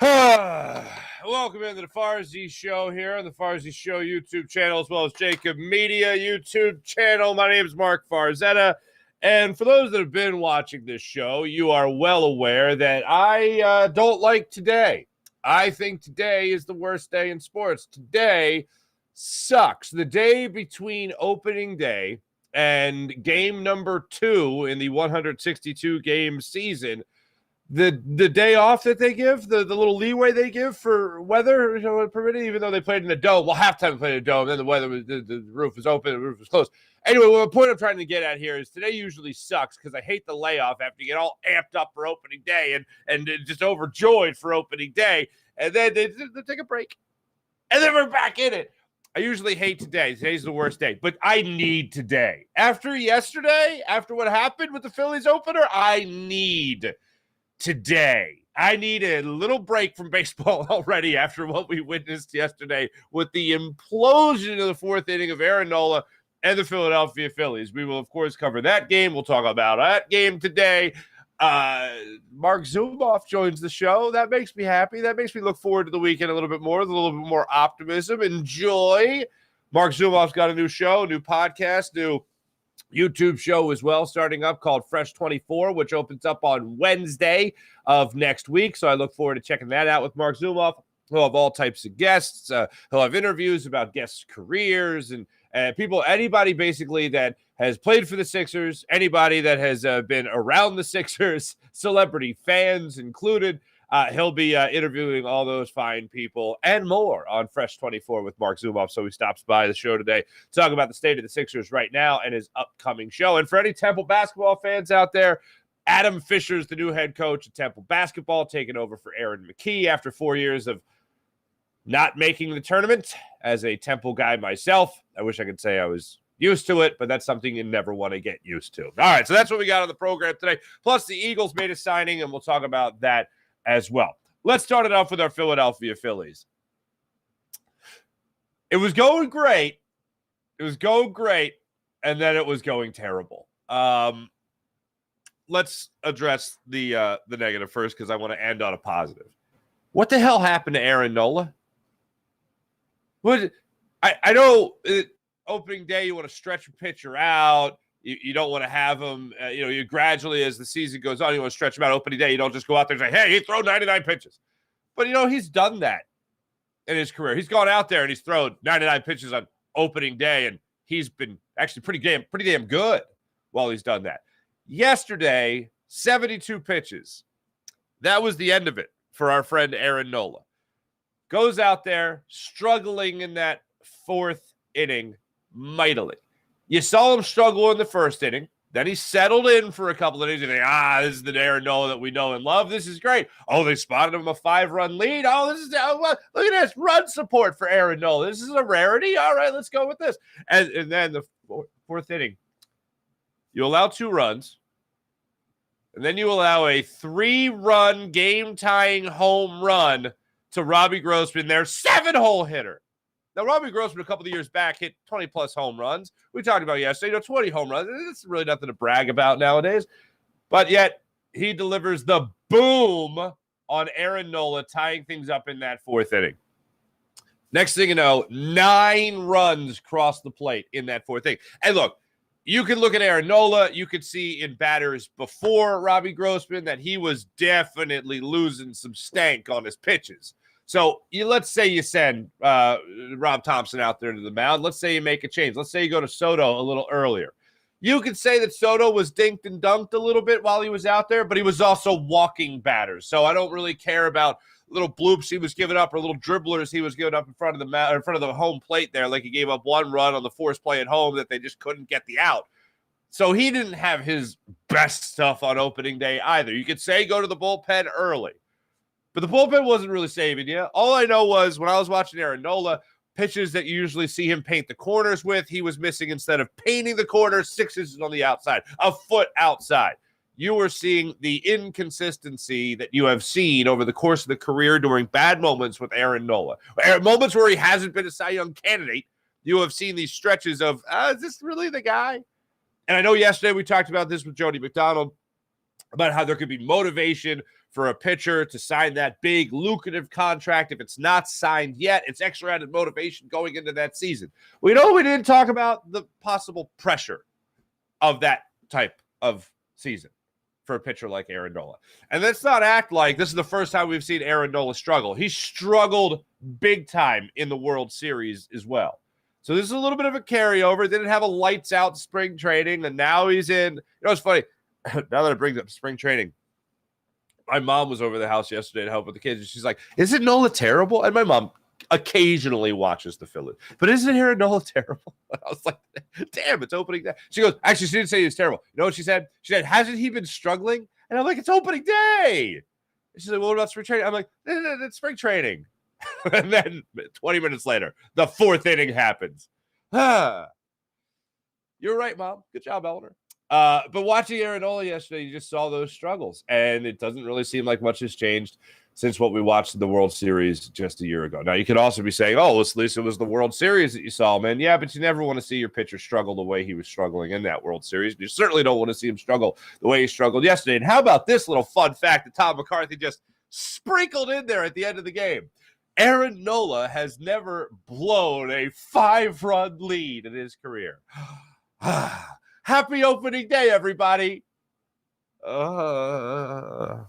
Welcome into the Farzy Show here on the Farzy Show YouTube channel, as well as Jacob Media YouTube channel. My name is Mark Farzetta, and for those that have been watching this show, you are well aware that I don't like today. I think today is the worst day in sports. Today sucks. The day between opening day and game number 2 in the 162 game season, the day off that they give, the little leeway they give for weather, permitting, even though they played in a dome. Well, halftime they played in a dome, then the weather was the roof was open, the roof was closed. Anyway, well, the point I'm trying to get at here is today usually sucks because I hate the layoff after you get all amped up for opening day and just overjoyed for opening day, and then they take a break, and then we're back in it. I usually hate today. Today's the worst day, but I need today. After yesterday, after what happened with the Phillies opener, I need today. I need a little break from baseball already after what we witnessed yesterday with the implosion of the fourth inning of Aaron Nola and the Philadelphia Phillies. We will, of course, cover that game. We'll talk about that game today. Marc Zumoff joins the show. That makes me happy. That makes me look forward to the weekend a little bit more, with a little bit more optimism and joy. Marc Zumoff's got a new show, new podcast, new YouTube show as well, starting up, called Fresh 24, which opens up on Wednesday of next week. So I look forward to checking that out with Marc Zumoff. He'll have all types of guests. He'll have interviews about guests' careers and people, anybody basically that has played for the Sixers, anybody that has been around the Sixers, celebrity fans included. He'll be interviewing all those fine people and more on Fresh 24 with Marc Zumoff. So he stops by the show today to talk about the state of the Sixers right now and his upcoming show. And for any Temple basketball fans out there, Adam Fisher's the new head coach of Temple basketball, taking over for Aaron McKee after 4 years of not making the tournament. As a Temple guy myself, I wish I could say I was used to it, but that's something you never want to get used to. All right, so that's what we got on the program today. Plus, the Eagles made a signing, and we'll talk about that as well. Let's start it off with our Philadelphia Phillies. It was going great. And then it was going terrible. Let's address the negative first, because I want to end on a positive. What the hell happened to Aaron Nola? I know opening day, you want to stretch a pitcher out. You don't want to have him, you gradually, as the season goes on, you want to stretch him out. Opening day, you don't just go out there and say, hey, he threw 99 pitches. But, he's done that in his career. He's gone out there and he's thrown 99 pitches on opening day, and he's been actually pretty damn good while he's done that. Yesterday, 72 pitches. That was the end of it for our friend Aaron Nola. Goes out there, struggling in that fourth inning mightily. You saw him struggle in the first inning. Then he settled in for a couple of innings. And this is the Aaron Nola that we know and love. This is great. Oh, they spotted him a 5-run lead. Look at this run support for Aaron Nola. This is a rarity. All right, let's go with this. And then the fourth inning, you allow 2 runs. And then you allow a 3-run game-tying home run to Robbie Grossman, their 7-hole hitter. Now, Robbie Grossman, a couple of years back, hit 20-plus home runs. We talked about yesterday, 20 home runs. It's really nothing to brag about nowadays. But yet, he delivers the boom on Aaron Nola, tying things up in that fourth inning. Next thing you know, 9 runs cross the plate in that fourth inning. And look, you can look at Aaron Nola. You could see in batters before Robbie Grossman that he was definitely losing some stank on his pitches. So let's say you send Rob Thompson out there to the mound. Let's say you make a change. Let's say you go to Soto a little earlier. You could say that Soto was dinked and dunked a little bit while he was out there, but he was also walking batters. So I don't really care about little bloops he was giving up or little dribblers he was giving up in front of the home plate there, like he gave up 1 run on the force play at home that they just couldn't get the out. So he didn't have his best stuff on opening day either. You could say go to the bullpen early. But the bullpen wasn't really saving you. All I know was when I was watching Aaron Nola, pitches that you usually see him paint the corners with, he was missing, instead of painting the corners, 6 inches on the outside, a foot outside. You were seeing the inconsistency that you have seen over the course of the career during bad moments with Aaron Nola. Moments where he hasn't been a Cy Young candidate, you have seen these stretches of, is this really the guy? And I know yesterday we talked about this with Jody McDonald. about how there could be motivation for a pitcher to sign that big, lucrative contract. If it's not signed yet, it's extra added motivation going into that season. We didn't talk about the possible pressure of that type of season for a pitcher like Aaron Nola. And let's not act like this is the first time we've seen Aaron Nola struggle. He struggled big time in the World Series as well. So this is a little bit of a carryover. Didn't have a lights out spring training, and now he's in. It's funny. Now that it brings up spring training, my mom was over the house yesterday to help with the kids, and she's like, "Isn't Nola terrible?" And my mom occasionally watches the Phillies, but isn't Aaron Nola terrible? And I was like, "Damn, it's opening day." She goes, "Actually, she didn't say he was terrible." You know what she said? She said, "Hasn't he been struggling?" And I'm like, "It's opening day." And she's like, "Well, what about spring training?" I'm like, "It's spring training." And then 20 minutes later, the fourth inning happens. You're right, Mom. Good job, Eleanor. But watching Aaron Nola yesterday, you just saw those struggles, and it doesn't really seem like much has changed since what we watched in the World Series just a year ago. Now, you could also be saying, "Oh, at least it was the World Series that you saw him in." Yeah, but you never want to see your pitcher struggle the way he was struggling in that World Series. You certainly don't want to see him struggle the way he struggled yesterday. And how about this little fun fact that Tom McCarthy just sprinkled in there at the end of the game? Aaron Nola has never blown a 5-run lead in his career. Happy opening day, everybody. What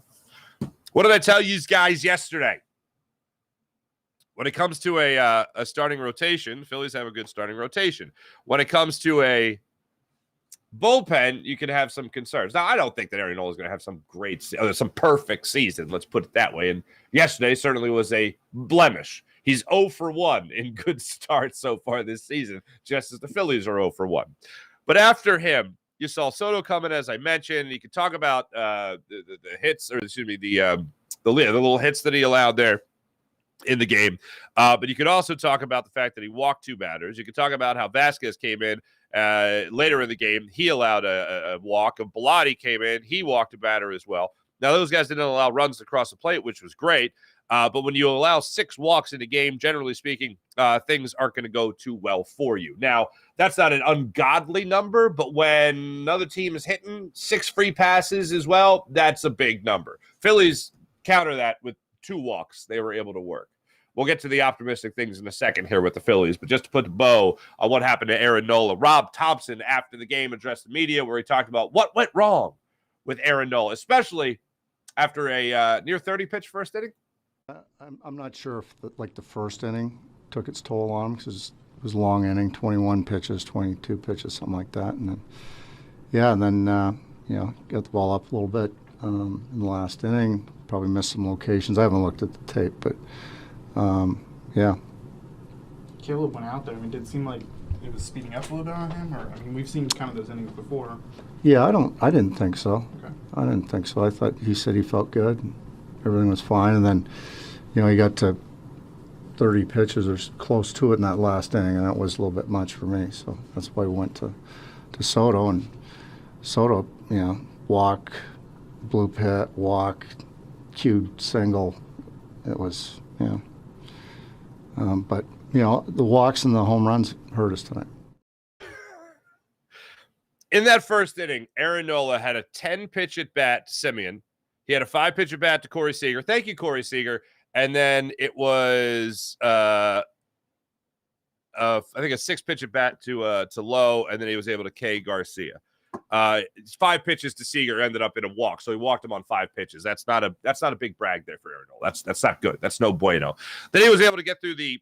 did I tell you guys yesterday? When it comes to a starting rotation, Phillies have a good starting rotation. When it comes to a bullpen, you can have some concerns. Now, I don't think that Aaron Nola is going to have some some perfect season. Let's put it that way. And yesterday certainly was a blemish. He's 0 for 1 in good starts so far this season, just as the Phillies are 0 for 1. But after him, you saw Soto come in, as I mentioned. You could talk about the hits, or excuse me, the little hits that he allowed there in the game. But you could also talk about the fact that he walked 2 batters. You could talk about how Vasquez came in later in the game. He allowed a walk. Bilotti came in. He walked a batter as well. Now, those guys didn't allow runs across the plate, which was great. But when you allow 6 walks in a game, generally speaking, things aren't going to go too well for you. Now, that's not an ungodly number, but when another team is hitting 6 free passes as well, that's a big number. Phillies counter that with 2 walks they were able to work. We'll get to the optimistic things in a second here with the Phillies, but just to put the bow on what happened to Aaron Nola, Rob Thompson, after the game, addressed the media where he talked about what went wrong with Aaron Nola, especially after a near 30-pitch first inning. I'm not sure if the first inning took its toll on him, because it was a long inning, 21 pitches, 22 pitches, something like that. And then, got the ball up a little bit in the last inning. Probably missed some locations. I haven't looked at the tape, but Caleb went out there. I mean, did it seem like it was speeding up a little bit on him? Or, I mean, we've seen kind of those innings before. Yeah, I didn't think so. Okay. I didn't think so. I thought he said he felt good. Everything was fine. And then, he got to 30 pitches or close to it in that last inning, and that was a little bit much for me. So that's why we went to Soto. And Soto, walk, blue pit, walk, cued single. It was, but, the walks and the home runs hurt us tonight. In that first inning, Aaron Nola had a 10-pitch at bat to Simeon. He had a 5-pitch at bat to Corey Seager. Thank you, Corey Seager. And then it was, I think, a 6-pitch at bat to Lowe, and then he was able to K Garcia. 5 pitches to Seager ended up in a walk, so he walked him on 5 pitches. That's not a big brag there for Aaron Nola. That's not good. That's no bueno. Then he was able to get through the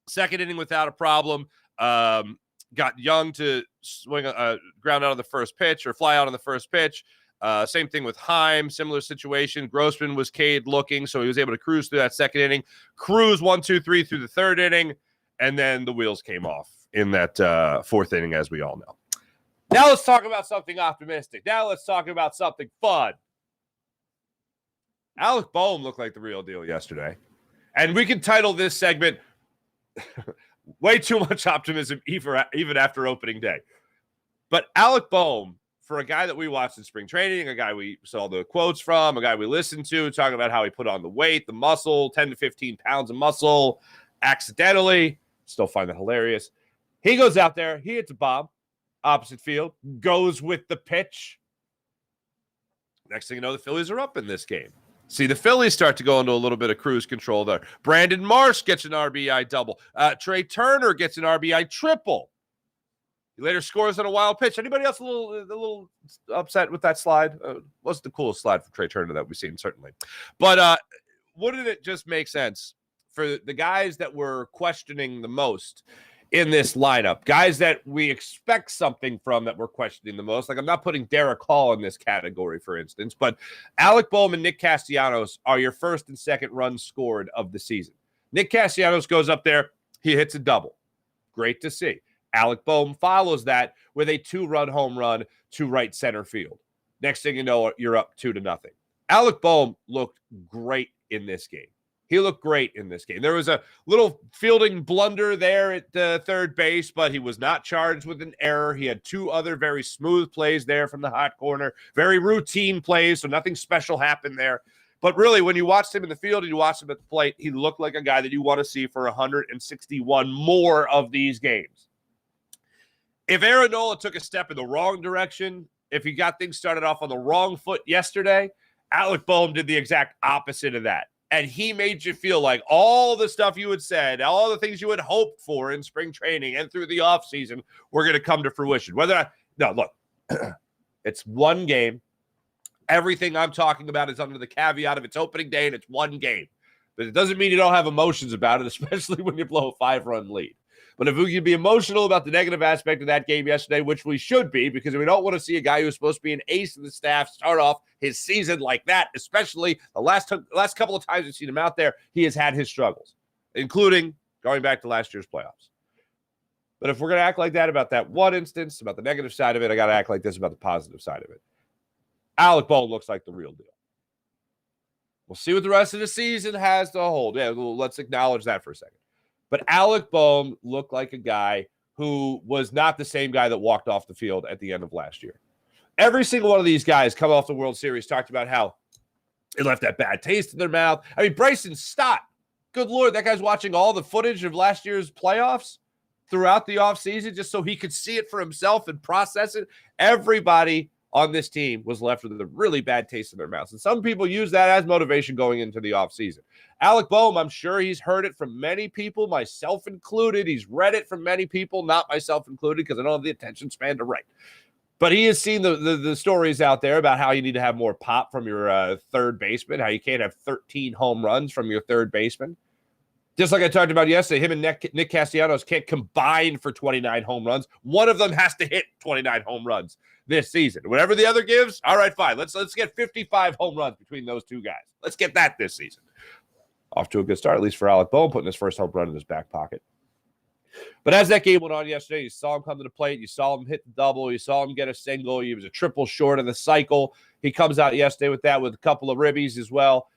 second inning without a problem. Got Young to swing a ground out on the first pitch, or fly out on the first pitch. Same thing with Heim, similar situation. Grossman was Cade looking, so he was able to cruise through that second inning. Cruise 1, 2, 3 through the third inning, and then the wheels came off in that fourth inning, as we all know. Now let's talk about something optimistic. Now let's talk about something fun. Alec Boehm looked like the real deal yesterday. And we can title this segment way too much optimism even after opening day. But Alec Boehm, for a guy that we watched in spring training, a guy we saw the quotes from, a guy we listened to, talking about how he put on the weight, the muscle, 10 to 15 pounds of muscle, accidentally, still find that hilarious. He goes out there, he hits a bomb, opposite field, goes with the pitch. Next thing you know, the Phillies are up in this game. See the Phillies start to go into a little bit of cruise control there. Brandon Marsh gets an RBI double. Trey Turner gets an RBI triple. He later scores on a wild pitch. Anybody else a little upset with that slide? Wasn't the coolest slide from Trey Turner that we've seen, certainly. But wouldn't it just make sense for the guys that were questioning the most in this lineup, guys that we expect something from that we're questioning the most? Like, I'm not putting Derek Hall in this category, for instance, but Alec Boehm and Nick Castellanos are your first and second runs scored of the season. Nick Castellanos goes up there. He hits a double. Great to see. Alec Boehm follows that with a 2-run home run to right center field. Next thing you know, you're up 2-0. Alec Boehm looked great in this game. He looked great in this game. There was a little fielding blunder there at third base, but he was not charged with an error. He had 2 other very smooth plays there from the hot corner, very routine plays, so nothing special happened there. But really, when you watched him in the field and you watched him at the plate, he looked like a guy that you want to see for 161 more of these games. If Aaron Nola took a step in the wrong direction, if he got things started off on the wrong foot yesterday, Alec Boehm did the exact opposite of that. And he made you feel like all the stuff you had said, all the things you had hoped for in spring training and through the offseason were going to come to fruition. Look, it's one game. Everything I'm talking about is under the caveat of it's opening day and it's one game. But it doesn't mean you don't have emotions about it, especially when you blow a 5-run lead. But if we can be emotional about the negative aspect of that game yesterday, which we should be, because we don't want to see a guy who's supposed to be an ace of the staff start off his season like that, especially the last couple of times we've seen him out there, he has had his struggles, including going back to last year's playoffs. But if we're going to act like that about that one instance, about the negative side of it, I got to act like this about the positive side of it. Alec Boehm looks like the real deal. We'll see what the rest of the season has to hold. Yeah, let's acknowledge that for a second. But Alec Boehm looked like a guy who was not the same guy that walked off the field at the end of last year. Every single one of these guys coming off the World Series talked about how it left that bad taste in their mouth. I mean, Bryson Stott, good Lord, that guy's watching all the footage of last year's playoffs throughout the offseason just so he could see it for himself and process it. Everybody on this team was left with a really bad taste in their mouths. And some people use that as motivation going into the offseason. Alec Boehm, I'm sure he's heard it from many people, myself included. He's read it from many people, not myself included, because I don't have the attention span to write. But he has seen the stories out there about how you need to have more pop from your third baseman, how you can't have 13 home runs from your third baseman. Just like I talked about yesterday, him and Nick Castellanos can't combine for 29 home runs. One of them has to hit 29 home runs this season. Whatever the other gives, all right, fine. Let's get 55 home runs between those two guys. Let's get that this season. Off to a good start, at least for Alec Boehm, putting his first home run in his back pocket. But as that game went on yesterday, you saw him come to the plate. You saw him hit the double. You saw him get a single. He was a triple short of the cycle. He comes out yesterday with that, with a couple of ribbies as well.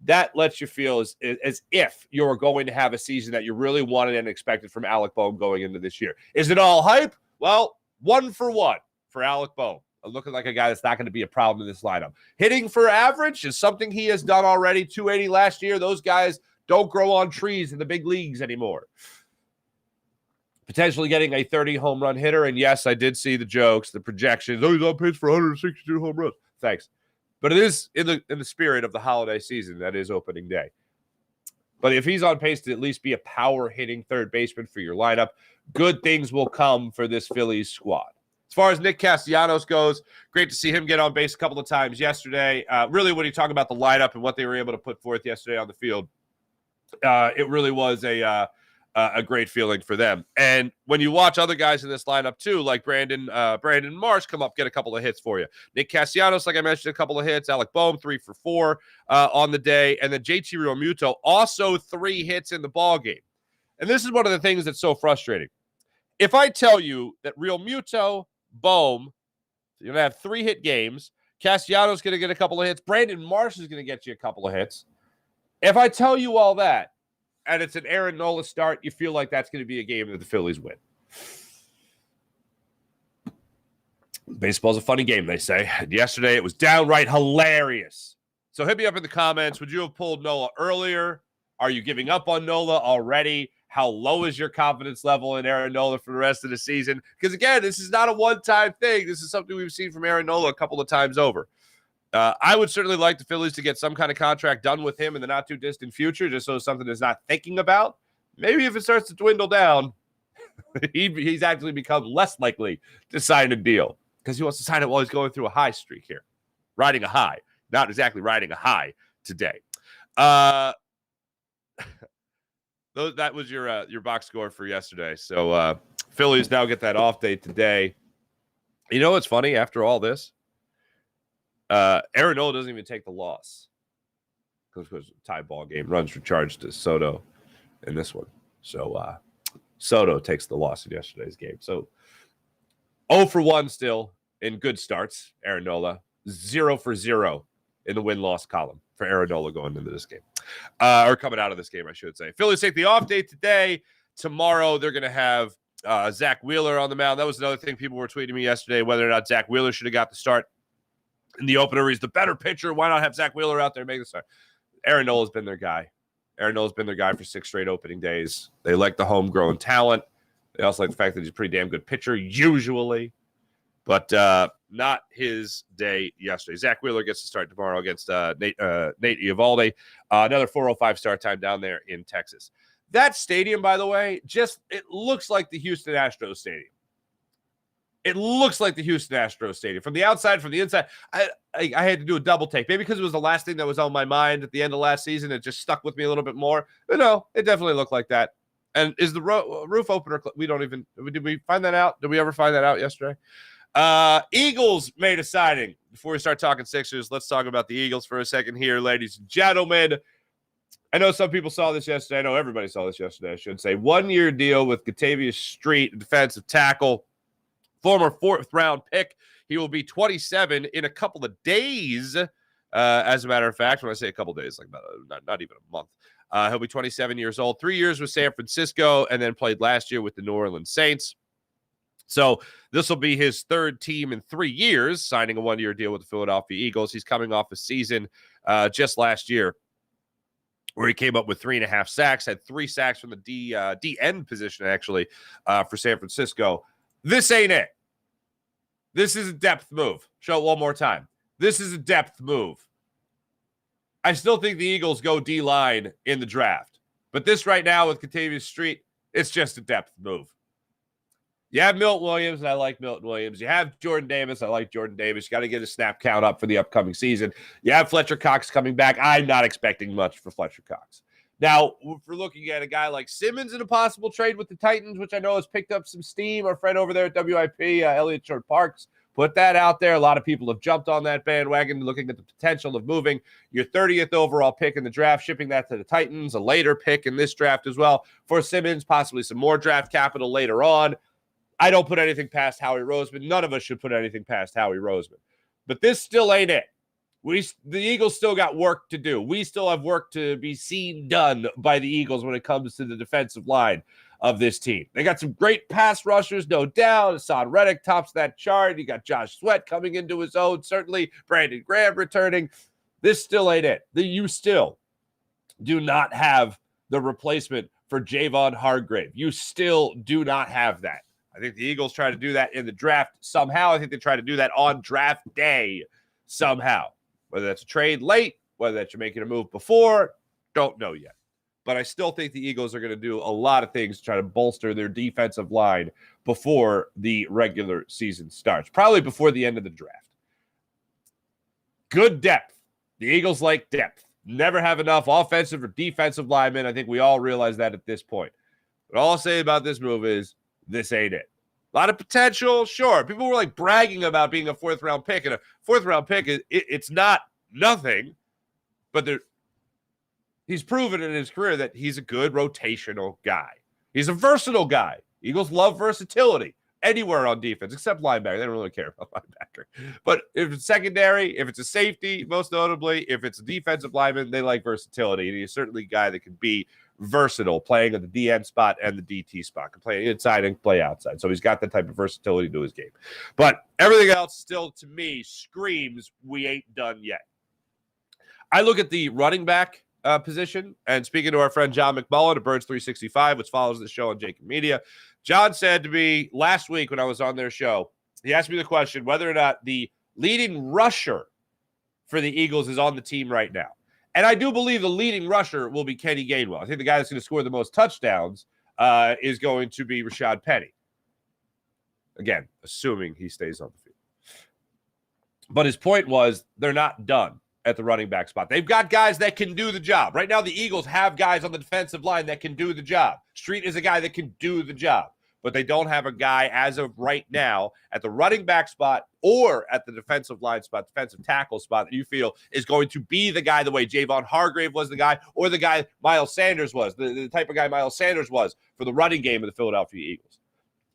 That lets you feel as if you're going to have a season that you really wanted and expected from Alec Boehm going into this year. Is it all hype? Well, 1 for 1 for Alec Boehm. Looking like a guy that's not going to be a problem in this lineup. Hitting for average is something he has done already. 280 last year. Those guys don't grow on trees in the big leagues anymore. Potentially getting a 30 home run hitter. And yes, I did see the jokes, the projections. Oh, he's on pace for 162 home runs. Thanks. But it is in the spirit of the holiday season. That is opening day. But if he's on pace to at least be a power hitting third baseman for your lineup, good things will come for this Phillies squad. As far as Nick Castellanos goes, great to see him get on base a couple of times yesterday. Really, when you talk about the lineup and what they were able to put forth yesterday on the field, it really was a great feeling for them. And when you watch other guys in this lineup too, like Brandon Marsh come up, get a couple of hits for you. Nick Castellanos, like I mentioned, a couple of hits. Alec Boehm, 3 for 4 on the day. And then JT Realmuto, also 3 hits in the ball game. And this is one of the things that's so frustrating. If I tell you that Realmuto, Boehm, you're going to have 3-hit games, Castellanos going to get a couple of hits, Brandon Marsh is going to get you a couple of hits. If I tell you all that, and it's an Aaron Nola start, you feel like that's going to be a game that the Phillies win. Baseball's a funny game, they say. And yesterday, it was downright hilarious. So hit me up in the comments. Would you have pulled Nola earlier? Are you giving up on Nola already? How low is your confidence level in Aaron Nola for the rest of the season? Because, again, this is not a one-time thing. This is something we've seen from Aaron Nola a couple of times over. I would certainly like the Phillies to get some kind of contract done with him in the not too distant future, just so something is not thinking about. Maybe if it starts to dwindle down, he's actually become less likely to sign a deal because he wants to sign it while he's going through a high streak here, riding a high, not exactly riding a high today. That was your box score for yesterday. So Phillies now get that off day today. You know what's funny after all this? Aaron Nola doesn't even take the loss because tie ball game, runs for charge to Soto in this one. So Soto takes the loss in yesterday's game. So 0 for 1 still in good starts. Aaron Nola 0 for 0 in the win-loss column for Aaron Nola going into this game, or coming out of this game, I should say. Phillies take the off day today. Tomorrow they're going to have Zack Wheeler on the mound. That was another thing people were tweeting me yesterday, whether or not Zack Wheeler should have got the start in the opener. He's the better pitcher. Why not have Zack Wheeler out there and make the start? Aaron Nola's been their guy. Aaron Nola's been their guy for 6 straight opening days. They like the homegrown talent. They also like the fact that he's a pretty damn good pitcher, usually. But not his day yesterday. Zack Wheeler gets to start tomorrow against Nate Eovaldi. Another 4:05 start time down there in Texas. That stadium, by the way, it looks like the Houston Astros stadium. It looks like the Houston Astros stadium. From the outside, from the inside, I had to do a double take. Maybe because it was the last thing that was on my mind at the end of last season. It just stuck with me a little bit more. But no, it definitely looked like that. And is the roof opener? We don't even. Did we find that out? Did we ever find that out yesterday? Eagles made a signing. Before we start talking Sixers, let's talk about the Eagles for a second here, ladies and gentlemen. I know some people saw this yesterday. I know everybody saw this yesterday, I should say. 1-year deal with Katavius Street, defensive tackle. Former 4th-round pick. He will be 27 in a couple of days. As a matter of fact, when I say a couple of days, like not even a month. He'll be 27 years old. 3 years with San Francisco, and then played last year with the New Orleans Saints. So this will be his 3rd team in 3 years, signing a 1-year deal with the Philadelphia Eagles. He's coming off a season just last year where he came up with 3.5 sacks, had 3 sacks from the DN position, actually, for San Francisco. This ain't it. This is a depth move. Show it one more time. This is a depth move. I still think the Eagles go D-line in the draft. But this right now with Katavius Street, it's just a depth move. You have Milton Williams, and I like Milton Williams. You have Jordan Davis. I like Jordan Davis. You got to get a snap count up for the upcoming season. You have Fletcher Cox coming back. I'm not expecting much for Fletcher Cox. Now, if we're looking at a guy like Simmons in a possible trade with the Titans, which I know has picked up some steam, our friend over there at WIP, Elliot Short Parks, put that out there. A lot of people have jumped on that bandwagon, looking at the potential of moving your 30th overall pick in the draft, shipping that to the Titans, a later pick in this draft as well for Simmons, possibly some more draft capital later on. I don't put anything past Howie Roseman. None of us should put anything past Howie Roseman. But this still ain't it. The Eagles still got work to do. We still have work to be seen done by the Eagles when it comes to the defensive line of this team. They got some great pass rushers, no doubt. Hassan Reddick tops that chart. You got Josh Sweat coming into his own. Certainly Brandon Graham returning. This still ain't it. You still do not have the replacement for Javon Hargrave. You still do not have that. I think the Eagles try to do that in the draft somehow. I think they try to do that on draft day somehow. Whether that's a trade late, whether that's you're making a move before, don't know yet. But I still think the Eagles are going to do a lot of things to try to bolster their defensive line before the regular season starts, probably before the end of the draft. Good depth. The Eagles like depth. Never have enough offensive or defensive linemen. I think we all realize that at this point. But all I'll say about this move is this ain't it. A lot of potential, sure. People were like bragging about being a 4th-round pick, and a 4th-round pick it's not nothing, but he's proven in his career that he's a good rotational guy. He's a versatile guy. Eagles love versatility anywhere on defense, except linebacker. They don't really care about linebacker. But if it's secondary, if it's a safety, most notably, if it's a defensive lineman, they like versatility. And he's certainly a guy that can be versatile, playing at the DN spot and the DT spot, can play inside and play outside. So he's got that type of versatility to his game. But everything else still, to me, screams we ain't done yet. I look at the running back position, and speaking to our friend John McMullen of Birds 365, which follows the show on Jacob Media, John said to me last week when I was on their show, he asked me the question whether or not the leading rusher for the Eagles is on the team right now. And I do believe the leading rusher will be Kenny Gainwell. I think the guy that's going to score the most touchdowns is going to be Rashad Penny. Again, assuming he stays on the field. But his point was they're not done at the running back spot. They've got guys that can do the job. Right now, the Eagles have guys on the defensive line that can do the job. Street is a guy that can do the job. But they don't have a guy as of right now at the running back spot or at the defensive line spot, defensive tackle spot that you feel is going to be the guy the way Javon Hargrave was the guy or the guy Miles Sanders was, the type of guy Miles Sanders was for the running game of the Philadelphia Eagles.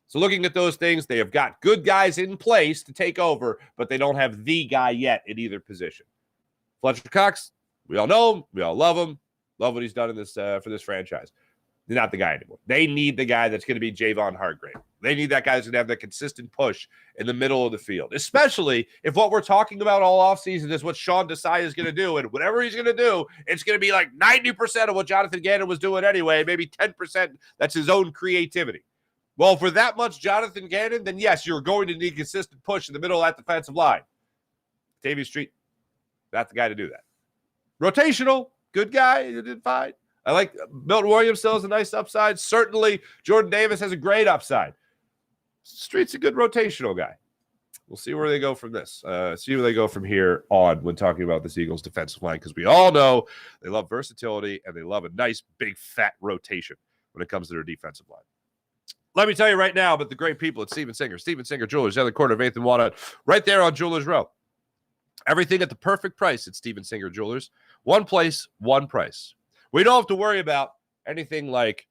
So looking at those things, they have got good guys in place to take over, but they don't have the guy yet in either position. Fletcher Cox, we all know him. We all love him. Love what he's done in this for this franchise. They're not the guy anymore. They need the guy that's going to be Javon Hargrave. They need that guy that's going to have that consistent push in the middle of the field, especially if what we're talking about all offseason is what Sean Desai is going to do. And whatever he's going to do, it's going to be like 90% of what Jonathan Gannon was doing anyway, maybe 10% that's his own creativity. Well, for that much Jonathan Gannon, then yes, you're going to need consistent push in the middle of that defensive line. Davey Street, not the guy to do that. Rotational, good guy, you did fine. I like Milton Williams still has a nice upside. Certainly, Jordan Davis has a great upside. Street's a good rotational guy. We'll see where they go from this. See where they go from here on when talking about this Eagles defensive line, because we all know they love versatility and they love a nice, big, fat rotation when it comes to their defensive line. Let me tell you right now about the great people at Steven Singer. Steven Singer Jewelers, on the corner of 8th and Walnut, right there on Jewelers Row. Everything at the perfect price at Steven Singer Jewelers. One place, one price. We don't have to worry about anything like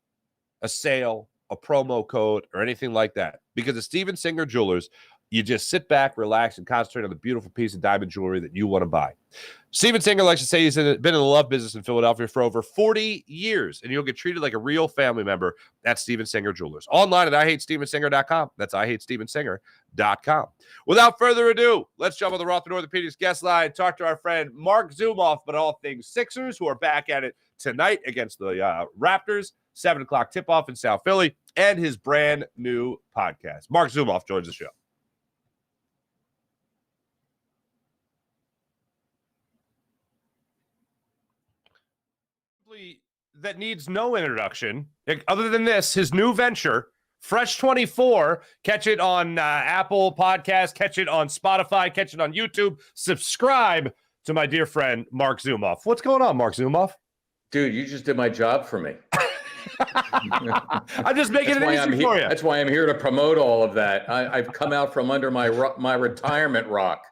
a sale, a promo code, or anything like that. Because at Steven Singer Jewelers, you just sit back, relax, and concentrate on the beautiful piece of diamond jewelry that you want to buy. Steven Singer likes to say he's been in the love business in Philadelphia for over 40 years, and you'll get treated like a real family member at Steven Singer Jewelers. Online at IHateStevenSinger.com. That's IHateStevenSinger.com. Without further ado, let's jump on the Roth and Orthopedics guest line and talk to our friend Marc Zumoff about all things Sixers, who are back at it tonight against the Raptors, 7 o'clock tip-off in South Philly, and his brand new podcast. Marc Zumoff joins the show. That needs no introduction other than this, his new venture, Fresh 24. Catch it on Apple Podcasts, catch it on Spotify, catch it on YouTube. Subscribe to my dear friend Marc Zumoff. What's going on, Marc Zumoff? Dude, you just did my job for me. I'm just making it easy for you. That's why I'm here to promote all of that. I've come out from under my retirement rock.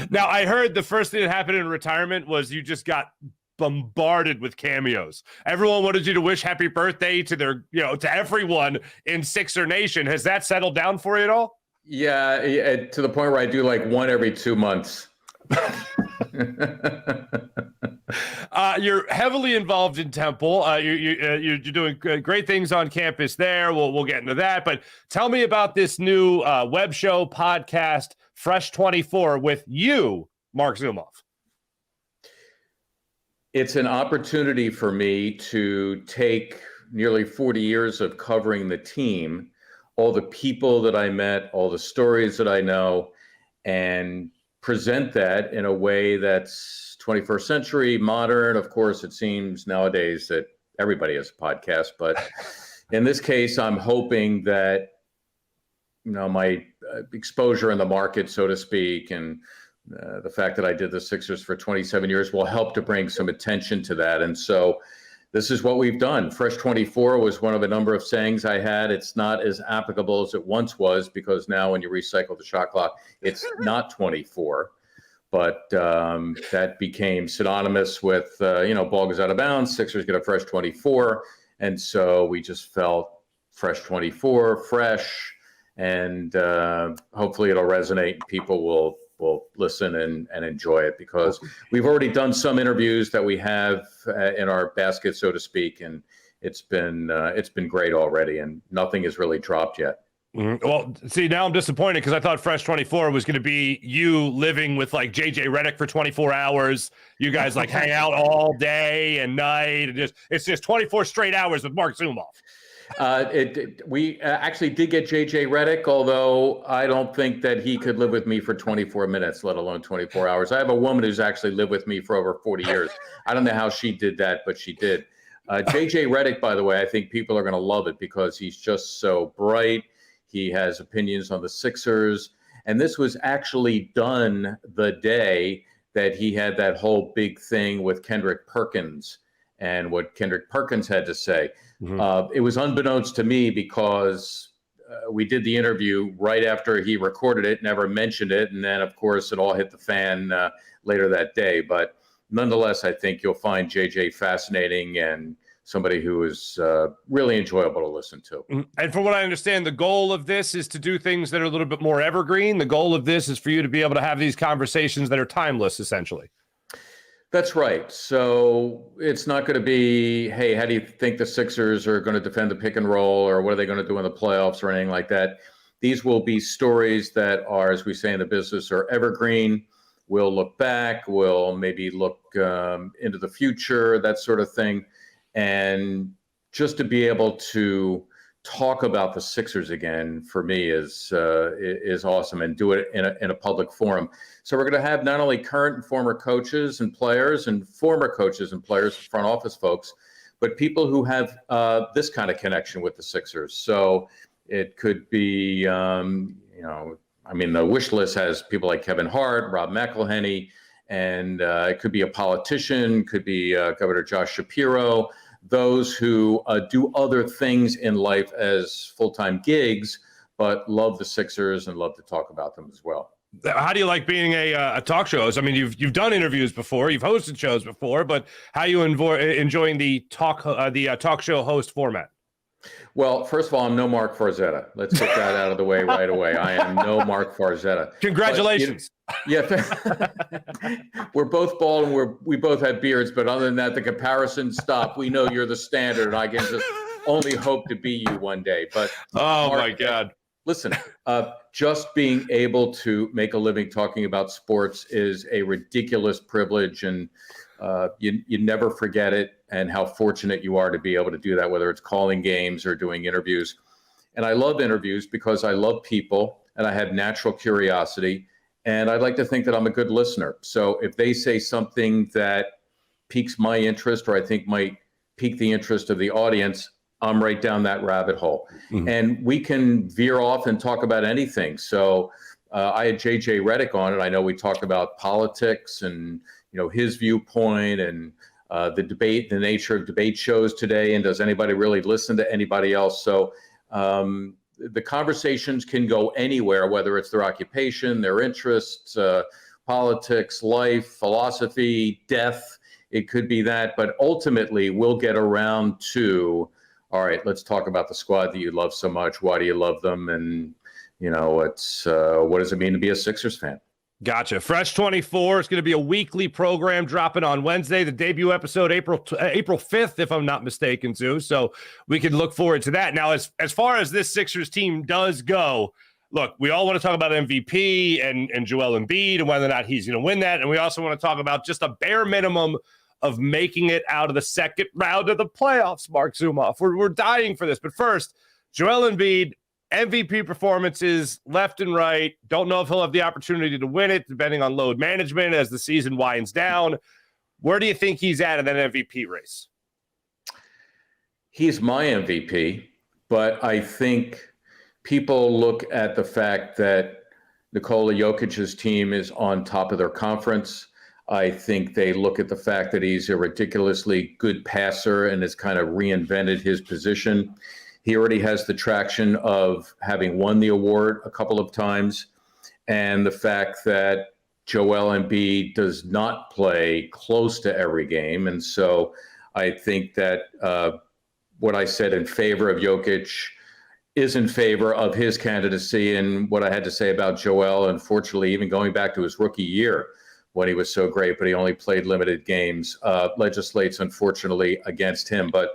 Now, I heard the first thing that happened in retirement was you just got bombarded with cameos. Everyone wanted you to wish happy birthday to their, to everyone in Sixer Nation. Has that settled down for you at all? Yeah, to the point where I do like one every 2 months. You're heavily involved in Temple. You're doing great things on campus there. We'll get into that. But tell me about this new web show podcast, Fresh 24, with you, Marc Zumoff. It's an opportunity for me to take nearly 40 years of covering the team, all the people that I met, all the stories that I know, and present that in a way that's 21st century, modern. Of course, it seems nowadays that everybody has a podcast, but in this case, I'm hoping that, my exposure in the market, so to speak, and the fact that I did the Sixers for 27 years will help to bring some attention to that. And so this is what we've done. Fresh 24 was one of a number of sayings I had. It's not as applicable as it once was, because now when you recycle the shot clock, it's not 24. But that became synonymous with, ball goes out of bounds, Sixers get a fresh 24. And so we just felt fresh 24, fresh, and hopefully it'll resonate. People will listen and enjoy it, because we've already done some interviews that we have in our basket, so to speak, and it's been great already, and nothing has really dropped yet. Mm-hmm. Well, see, now I'm disappointed, because I thought Fresh 24 was going to be you living with like JJ Redick for 24 hours. You guys hang out all day and night, and it's just 24 straight hours with Marc Zumoff. We actually did get JJ Redick, although I don't think that he could live with me for 24 minutes, let alone 24 hours. I have a woman who's actually lived with me for over 40 years. I don't know how she did that, but she did. JJ Redick, by the way, I think people are going to love it because he's just so bright. He has opinions on the Sixers. And this was actually done the day that he had that whole big thing with Kendrick Perkins and what Kendrick Perkins had to say. Mm-hmm. It was unbeknownst to me because we did the interview right after he recorded it, never mentioned it. And then, of course, it all hit the fan later that day. But nonetheless, I think you'll find JJ fascinating and somebody who is really enjoyable to listen to. And from what I understand, the goal of this is to do things that are a little bit more evergreen. The goal of this is for you to be able to have these conversations that are timeless, essentially. That's right. So it's not going to be, hey, how do you think the Sixers are going to defend the pick and roll, or what are they going to do in the playoffs, or anything like that. These will be stories that are, as we say in the business, are evergreen. We'll look back. We'll maybe look into the future, that sort of thing. And just to be able to talk about the Sixers again, for me, is awesome, and do it in a public forum. So we're going to have not only current and former coaches and players, and former coaches and players, front office folks, but people who have this kind of connection with the Sixers. So it could be, the wish list has people like Kevin Hart, Rob McElhenney, and it could be a politician, could be Governor Josh Shapiro, those who do other things in life as full-time gigs, but love the Sixers and love to talk about them as well. How do you like being a talk show host? I mean, you've done interviews before, you've hosted shows before, but how are you enjoying the talk show host format? Well, first of all, I'm no Mark Farzetta. Let's get that out of the way right away. I am no Mark Farzetta. Congratulations. We're both bald and we both have beards, but other than that, the comparisons stop. We know you're the standard, and I can just only hope to be you one day. But Mark, my God. Listen, just being able to make a living talking about sports is a ridiculous privilege, and you never forget it, and how fortunate you are to be able to do that, whether it's calling games or doing interviews. And I love interviews because I love people, and I have natural curiosity, and I'd like to think that I'm a good listener. So if they say something that piques my interest, or I think might pique the interest of the audience, I'm right down that rabbit hole. Mm-hmm. And we can veer off and talk about anything. So I had JJ Redick on, and I know we talked about politics and his viewpoint, and the nature of debate shows today, and does anybody really listen to anybody else? So the conversations can go anywhere, whether it's their occupation, their interests, politics, life, philosophy, death. It could be that, but ultimately we'll get around to, all right, let's talk about the squad that you love so much. Why do you love them? And what does it mean to be a Sixers fan? Gotcha. Fresh 24 is going to be a weekly program dropping on Wednesday. The debut episode, April 5th, if I'm not mistaken, too. So we can look forward to that. Now, as far as this Sixers team does go, look, we all want to talk about MVP and Joel Embiid and whether or not he's going to win that. And we also want to talk about just a bare minimum of making it out of the second round of the playoffs, Marc Zumoff. We're dying for this. But first, Joel Embiid, MVP performances left and right. Don't know if he'll have the opportunity to win it, depending on load management as the season winds down. Where do you think he's at in that MVP race? He's my MVP, but I think people look at the fact that Nikola Jokic's team is on top of their conference. I think they look at the fact that he's a ridiculously good passer and has kind of reinvented his position. He already has the traction of having won the award a couple of times, and the fact that Joel Embiid does not play close to every game. And so I think that what I said in favor of Jokic is in favor of his candidacy, and what I had to say about Joel, unfortunately, even going back to his rookie year when he was so great, but he only played limited games, legislates, unfortunately, against him. But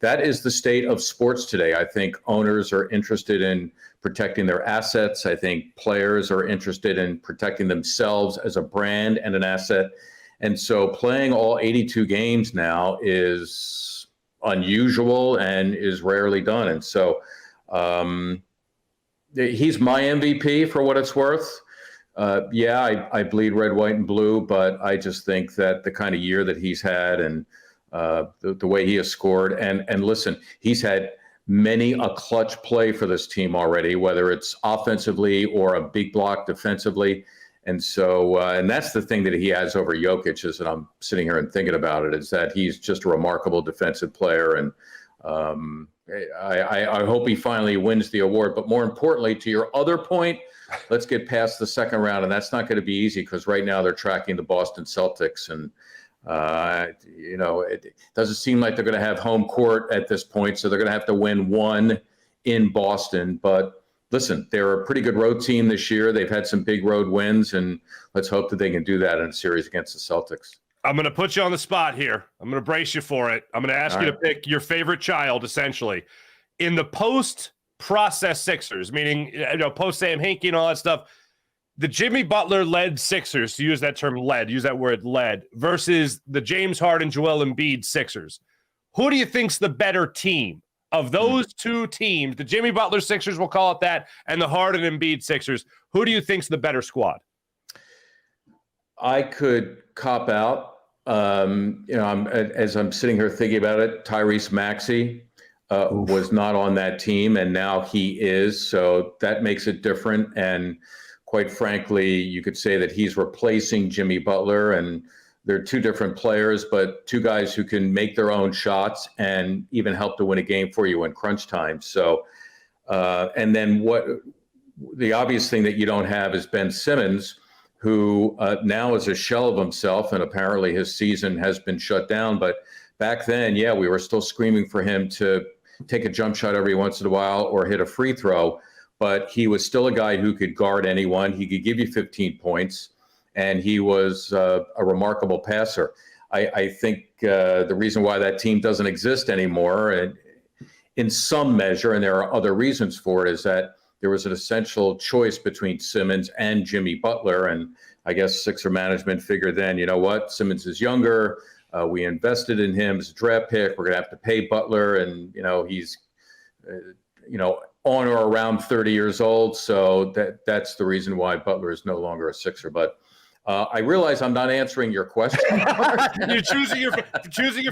that is the state of sports today. I think owners are interested in protecting their assets. I think players are interested in protecting themselves as a brand and an asset. And so playing all 82 games now is unusual and is rarely done. And so he's my MVP for what it's worth. I bleed red, white, and blue, but I just think that the kind of year that he's had and the way he has scored, and listen, he's had many a clutch play for this team already, whether it's offensively or a big block defensively. And so, and that's the thing that he has over Jokic, is that I'm sitting here and thinking about it, is that he's just a remarkable defensive player. And I hope he finally wins the award. But more importantly, to your other point, let's get past the second round. And that's not going to be easy, because right now they're tracking the Boston Celtics. And, it doesn't seem like they're going to have home court at this point. So they're going to have to win one in Boston. But listen, they're a pretty good road team this year. They've had some big road wins, and let's hope that they can do that in a series against the Celtics. I'm going to put you on the spot here. I'm going to brace you for it. I'm going to ask you to pick your favorite child, essentially, in the post-process Sixers, meaning post Sam Hinkie and all that stuff. The Jimmy Butler-led Sixers, to use that term use that word led, versus the James Harden, Joel Embiid Sixers. Who do you think's the better team? Of those two teams, the Jimmy Butler Sixers, we'll call it that, and the Harden Embiid Sixers, who do you think's the better squad? I could cop out. As I'm sitting here thinking about it, Tyrese Maxey was not on that team, and now he is. So that makes it different. And quite frankly, you could say that he's replacing Jimmy Butler, and they're two different players, but two guys who can make their own shots and even help to win a game for you in crunch time. So, and then the obvious thing that you don't have is Ben Simmons, who now is a shell of himself, and apparently his season has been shut down. But back then, we were still screaming for him to take a jump shot every once in a while or hit a free throw. But he was still a guy who could guard anyone. He could give you 15 points. And he was a remarkable passer. I think the reason why that team doesn't exist anymore, in some measure, and there are other reasons for it, is that there was an essential choice between Simmons and Jimmy Butler. And I guess Sixer management figured then, you know what, Simmons is younger. We invested in him as a draft pick. We're going to have to pay Butler. And, he's, on or around 30 years old. So that's the reason why Butler is no longer a Sixer. But I realize I'm not answering your question. You're choosing your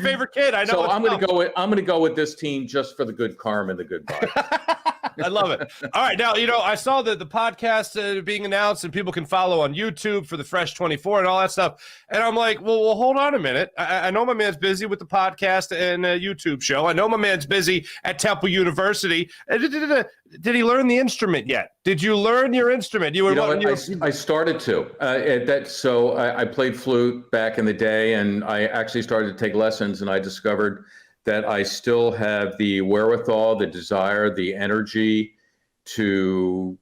favorite kid. I know. So I'm going to go with this team just for the good karma and the good vibe. I love it. All right, now I saw the podcast being announced, and people can follow on YouTube for the Fresh 24 and all that stuff. And I'm like, well, hold on a minute. I know my man's busy with the podcast and YouTube show. I know my man's busy at Temple University. Did he learn the instrument yet? Did you learn your instrument? I started to. So I played flute back in the day, and I actually started to take lessons, and I discovered that I still have the wherewithal, the desire, the energy to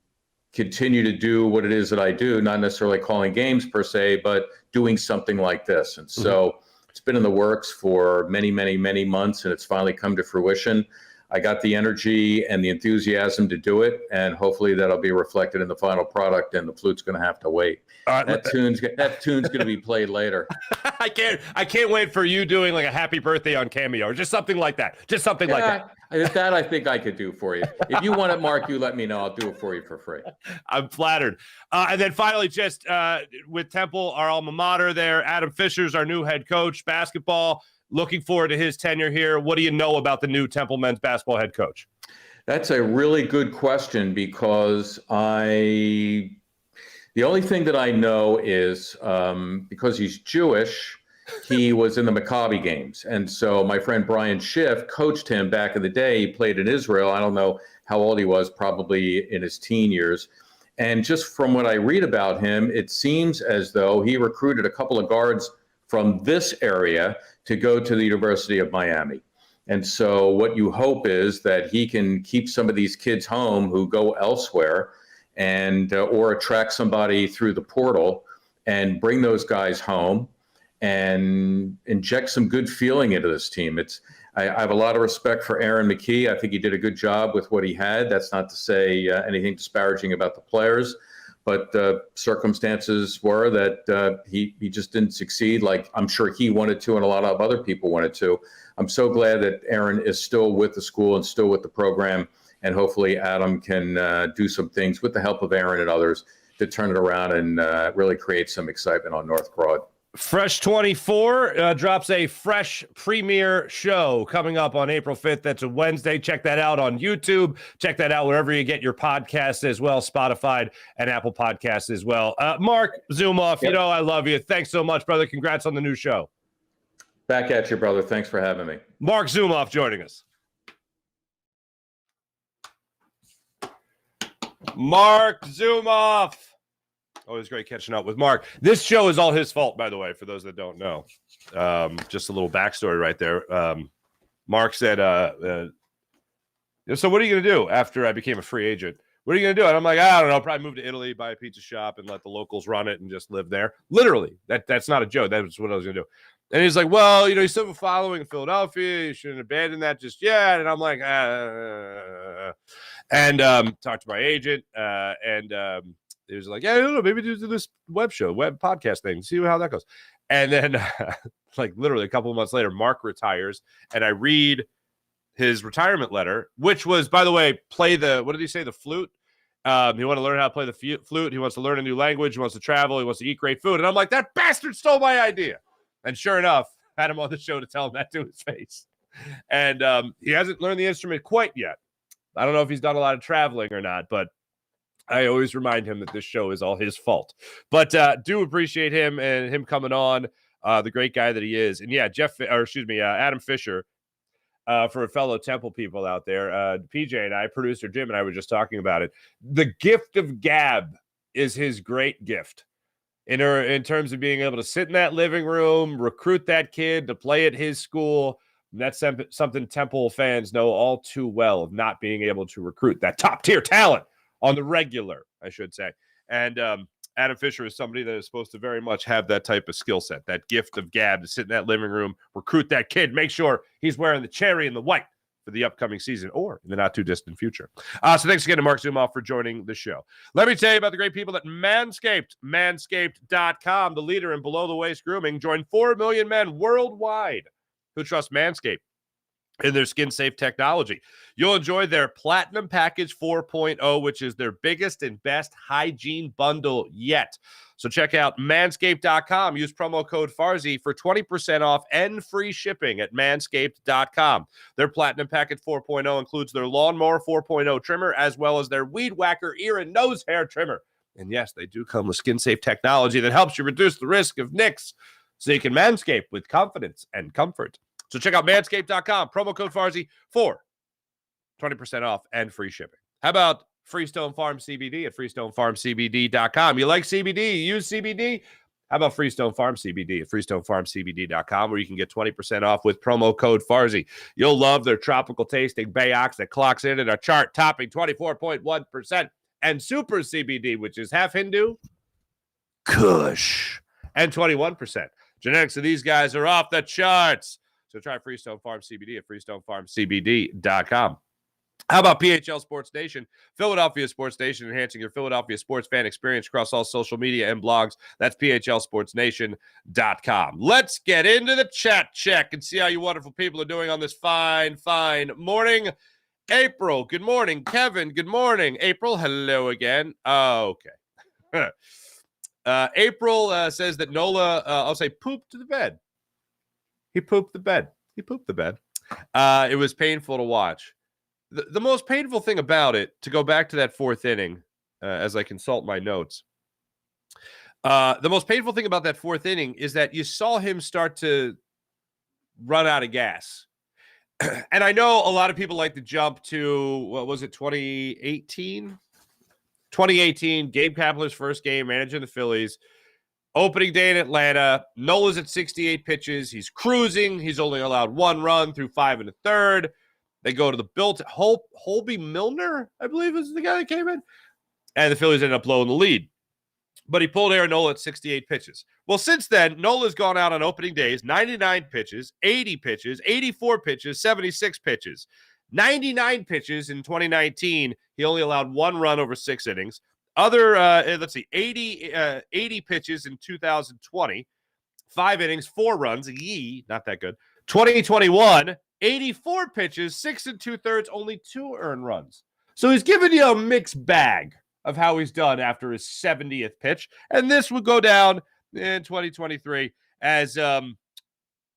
continue to do what it is that I do, not necessarily calling games per se, but doing something like this. And so it's been in the works for many, many, many months, and it's finally come to fruition. I got the energy and the enthusiasm to do it, and hopefully that'll be reflected in the final product, and the flute's going to have to wait. That tune's going to be played later. I can't wait for you doing like a happy birthday on Cameo or just something like that. Like that. That I think I could do for you. If you want it, Mark, you let me know. I'll do it for you for free. I'm flattered. And then finally, just with Temple, our alma mater there, Adam Fisher's our new head coach, basketball. Looking forward to his tenure here. What do you know about the new Temple men's basketball head coach? That's a really good question, because the only thing that I know is because he's Jewish, he was in the Maccabi games. And so my friend Brian Schiff coached him back in the day. He played in Israel. I don't know how old he was, probably in his teen years. And just from what I read about him, it seems as though he recruited a couple of guards from this area to go to the University of Miami. And so what you hope is that he can keep some of these kids home who go elsewhere, and or attract somebody through the portal and bring those guys home and inject some good feeling into this team. I have a lot of respect for Aaron McKee. I think he did a good job with what he had. That's not to say anything disparaging about the players, but circumstances were that he just didn't succeed like I'm sure he wanted to and a lot of other people wanted to. I'm so glad that Aaron is still with the school and still with the program, and hopefully Adam can do some things with the help of Aaron and others to turn it around and really create some excitement on North Broad. Fresh 24 drops a fresh premiere show coming up on April 5th. That's a Wednesday. Check that out on YouTube. Check that out wherever you get your podcasts as well, Spotify and Apple Podcasts as well. Marc Zumoff, Yep. I love you. Thanks so much, brother. Congrats on the new show. Back at you, brother. Thanks for having me. Marc Zumoff joining us. Marc Zumoff. Always great catching up with Marc. This show is all his fault, by the way, for those that don't know. Just a little backstory right there. Marc said, so what are you going to do after I became a free agent? What are you going to do? And I'm like, I don't know, probably move to Italy, buy a pizza shop, and let the locals run it and just live there. Literally, that's not a joke. That's what I was going to do. And he's like, well, you still have a following in Philadelphia. You shouldn't abandon that just yet. And I'm like, talked to my agent, he was like, yeah, I don't know, maybe do this web podcast thing, see how that goes. And then like literally a couple of months later, Marc retires, and I read his retirement letter, which was, by the way, play the, what did he say? The flute. He wants to learn how to play the flute. He wants to learn a new language. He wants to travel. He wants to eat great food. And I'm like, that bastard stole my idea. And sure enough, had him on the show to tell him that to his face. And he hasn't learned the instrument quite yet. I don't know if he's done a lot of traveling or not, but I always remind him that this show is all his fault. But do appreciate him and him coming on, the great guy that he is. And yeah, Adam Fisher, for a fellow Temple people out there, PJ and I, producer Jim and I were just talking about it. The gift of gab is his great gift in terms of being able to sit in that living room, recruit that kid to play at his school. And that's something Temple fans know all too well, of not being able to recruit that top tier talent on the regular, I should say. And Adam Fisher is somebody that is supposed to very much have that type of skill set, that gift of gab, to sit in that living room, recruit that kid, make sure he's wearing the cherry and the white for the upcoming season or in the not too distant future. So thanks again to Marc Zumoff for joining the show. Let me tell you about the great people at Manscaped. Manscaped.com, the leader in below-the-waist grooming. Join 4 million men worldwide who trust Manscaped in their skin-safe technology. You'll enjoy their Platinum Package 4.0, which is their biggest and best hygiene bundle yet. So check out manscaped.com. Use promo code FARZI for 20% off and free shipping at manscaped.com. Their Platinum Package 4.0 includes their Lawnmower 4.0 trimmer, as well as their Weed Whacker ear and nose hair trimmer. And yes, they do come with skin-safe technology that helps you reduce the risk of nicks, so you can manscape with confidence and comfort. So check out manscaped.com, promo code FARZI for 20% off and free shipping. How about Freestone Farm CBD at freestonefarmcbd.com? You like CBD? You use CBD? How about Freestone Farm CBD at freestonefarmcbd.com, where you can get 20% off with promo code FARZI. You'll love their tropical tasting Bayox that clocks in at a chart topping 24.1%, and Super CBD, which is half Hindu, Kush, and 21%. Genetics of these guys are off the charts. So try Freestone Farm CBD at freestonefarmcbd.com. How about PHL Sports Nation? Philadelphia Sports Nation, enhancing your Philadelphia sports fan experience across all social media and blogs. That's phlsportsnation.com. Let's get into the chat check and see how you wonderful people are doing on this fine, fine morning. April, good morning. Kevin, good morning. April, hello again. Okay. April says that Nola, I'll say, pooped the bed. He pooped the bed. It was painful to watch. The most painful thing about it, to go back to that fourth inning, as I consult my notes, the most painful thing about that fourth inning is that you saw him start to run out of gas. And I know a lot of people like to jump to, what was it, 2018? 2018, Gabe Kapler's first game managing the Phillies. Opening day in Atlanta, Nola's at 68 pitches. He's cruising. He's only allowed one run through 5 1/3. They go to the Holby Milner, I believe is the guy that came in. And the Phillies ended up blowing the lead. But he pulled Aaron Nola at 68 pitches. Well, since then, Nola's gone out on opening days, 99 pitches, 80 pitches, 84 pitches, 76 pitches. 99 pitches in 2019. He only allowed one run over 6 innings. let's see, 80 pitches in 2020, 5 innings, 4 runs. Not that good. 2021, 84 pitches, 6 2/3, only 2 earned runs. So he's giving you a mixed bag of how he's done after his 70th pitch. And this would go down in 2023 as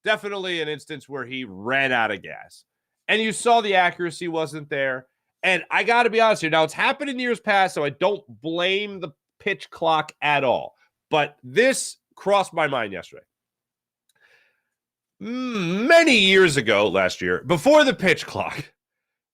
definitely an instance where he ran out of gas. And you saw the accuracy wasn't there. And I got to be honest here. Now, it's happened in years past, so I don't blame the pitch clock at all. But this crossed my mind yesterday. Many years ago, last year, before the pitch clock,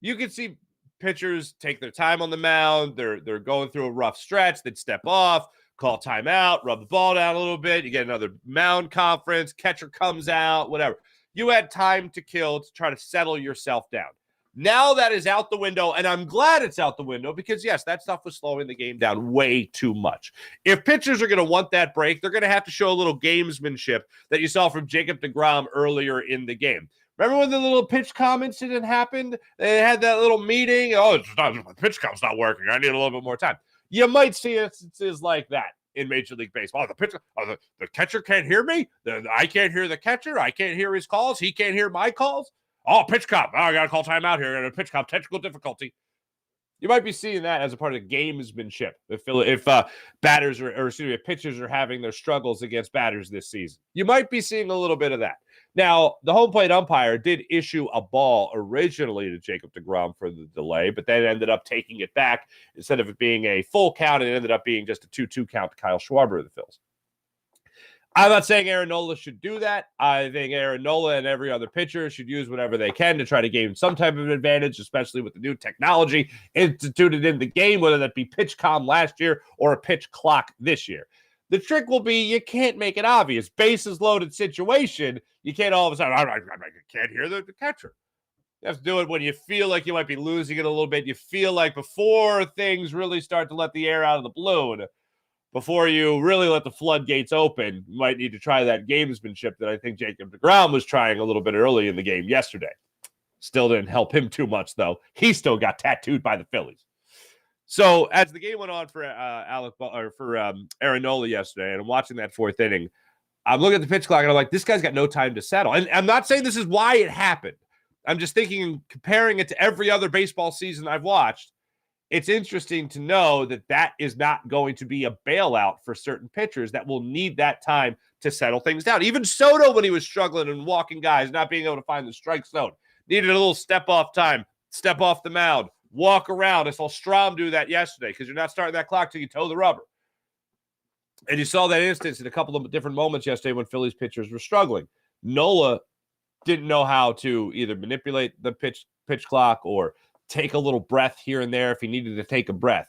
you could see pitchers take their time on the mound. They're going through a rough stretch. They'd step off, call timeout, rub the ball down a little bit. You get another mound conference. Catcher comes out, whatever. You had time to kill to try to settle yourself down. Now that is out the window, and I'm glad it's out the window because, yes, that stuff was slowing the game down way too much. If pitchers are going to want that break, they're going to have to show a little gamesmanship that you saw from Jacob deGrom earlier in the game. Remember when the little pitch com incident happened? They had that little meeting. Oh, the pitch com's not working. I need a little bit more time. You might see instances like that in Major League Baseball. The catcher can't hear me. I can't hear the catcher. I can't hear his calls. He can't hear my calls. Oh, pitch cop. Oh, I got to call timeout here. I got a pitch cop, technical difficulty. You might be seeing that as a part of gamesmanship if batters if pitchers are having their struggles against batters this season. You might be seeing a little bit of that. Now, the home plate umpire did issue a ball originally to Jacob deGrom for the delay, but then ended up taking it back. Instead of it being a full count, it ended up being just a 2-2 count to Kyle Schwarber of the Phillies. I'm not saying Aaron Nola should do that. I think Aaron Nola and every other pitcher should use whatever they can to try to gain some type of advantage, especially with the new technology instituted in the game, whether that be pitch com last year or a pitch clock this year. The trick will be you can't make it obvious. Bases loaded situation, you can't all of a sudden, I can't hear the catcher. You have to do it when you feel like you might be losing it a little bit. You feel like before things really start to let the air out of the balloon, before you really let the floodgates open, you might need to try that gamesmanship that I think Jacob deGrom was trying a little bit early in the game yesterday. Still didn't help him too much, though. He still got tattooed by the Phillies. So as the game went on for Aaron Nola yesterday, and I'm watching that 4th inning, I'm looking at the pitch clock, and I'm like, this guy's got no time to settle. And I'm not saying this is why it happened. I'm just thinking and comparing it to every other baseball season I've watched. It's interesting to know that is not going to be a bailout for certain pitchers that will need that time to settle things down. Even Soto, when he was struggling and walking guys, not being able to find the strike zone, needed a little step-off time, step off the mound, walk around. I saw Strahm do that yesterday because you're not starting that clock till you toe the rubber. And you saw that instance in a couple of different moments yesterday when Phillies pitchers were struggling. Nola didn't know how to either manipulate the pitch clock or take a little breath here and there if he needed to take a breath.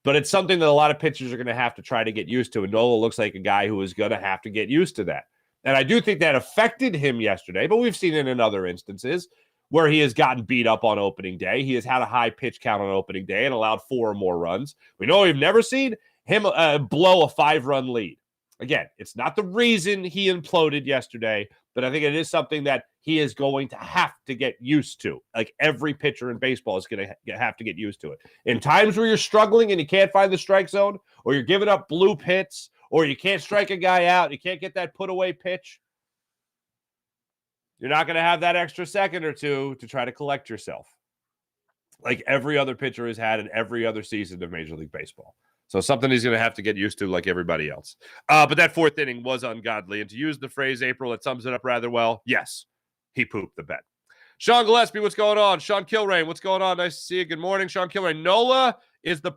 But it's something that a lot of pitchers are going to have to try to get used to. And Nola looks like a guy who is going to have to get used to that. And I do think that affected him yesterday, but we've seen it in other instances where he has gotten beat up on opening day. He has had a high pitch count on opening day and allowed 4 or more runs. We know we've never seen him blow a 5-run lead. Again, it's not the reason he imploded yesterday, but I think it is something that he is going to have to get used to. Like every pitcher in baseball is going to have to get used to it. In times where you're struggling and you can't find the strike zone, or you're giving up bloop hits, or you can't strike a guy out, you can't get that put-away pitch, you're not going to have that extra second or two to try to collect yourself, like every other pitcher has had in every other season of Major League Baseball. So something he's going to have to get used to like everybody else. But that 4th inning was ungodly. And to use the phrase, April, it sums it up rather well. Yes, he pooped the bed. Sean Gillespie, what's going on? Sean Kilrain, what's going on? Nice to see you. Good morning, Sean Kilrain. Nola is the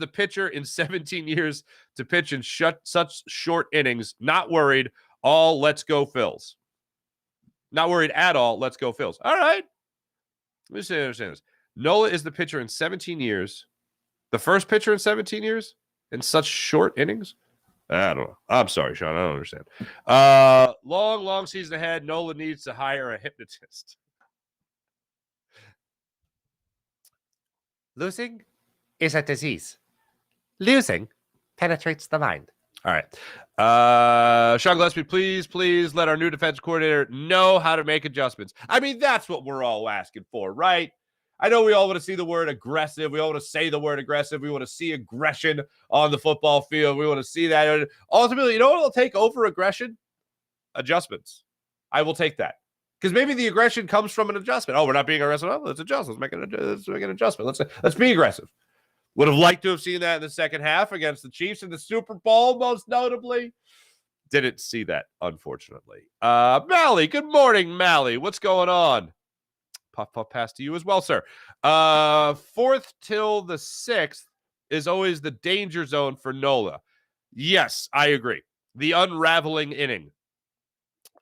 pitcher in 17 years to pitch in such short innings. Not worried. All let's go Phils. Not worried at all. Let's go Phils. All right. Let me see if I understand this. Nola is the pitcher in 17 years. The first pitcher in 17 years in such short innings? I don't know. I'm sorry, Sean. I don't understand. Long season ahead. Nola needs to hire a hypnotist. Losing is a disease. Losing penetrates the mind. All right. Sean Gillespie, please let our new defense coordinator know how to make adjustments. I mean, that's what we're all asking for, right? I know we all want to see the word aggressive. We all want to say the word aggressive. We want to see aggression on the football field. We want to see that. And ultimately, you know what will take over aggression? Adjustments. I will take that. Because maybe the aggression comes from an adjustment. Oh, we're not being aggressive. Oh, let's adjust. Let's make an adjustment. Let's be aggressive. Would have liked to have seen that in the second half against the Chiefs in the Super Bowl, most notably. Didn't see that, unfortunately. Mally, good morning, Mally. What's going on? Puff pass to you as well, sir. 4th till the 6th is always the danger zone for Nola. Yes, I agree. The unraveling inning.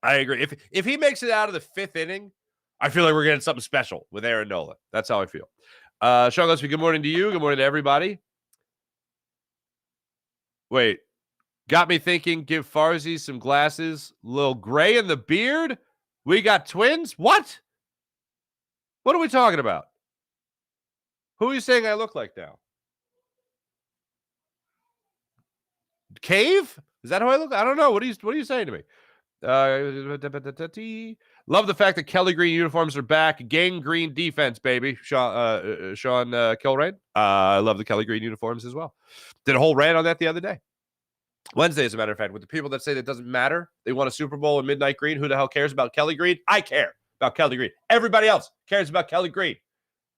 I agree. If he makes it out of the 5th inning, I feel like we're getting something special with Aaron Nola. That's how I feel. Sean Gillespie, good morning to you. Good morning to everybody. Wait. Got me thinking, give Farzi some glasses. Little gray in the beard? We got twins? What? What are we talking about? Who are you saying I look like now? Cave? Is that who I look like? I don't know. What are you saying to me? Love the fact that Kelly Green uniforms are back. Gang green defense, baby. Sean Kilrain. I love the Kelly Green uniforms as well. Did a whole rant on that the other day. Wednesday, as a matter of fact, with the people that say that doesn't matter, they want a Super Bowl in midnight green. Who the hell cares about Kelly Green? I care about Kelly Green. Everybody else cares about Kelly Green.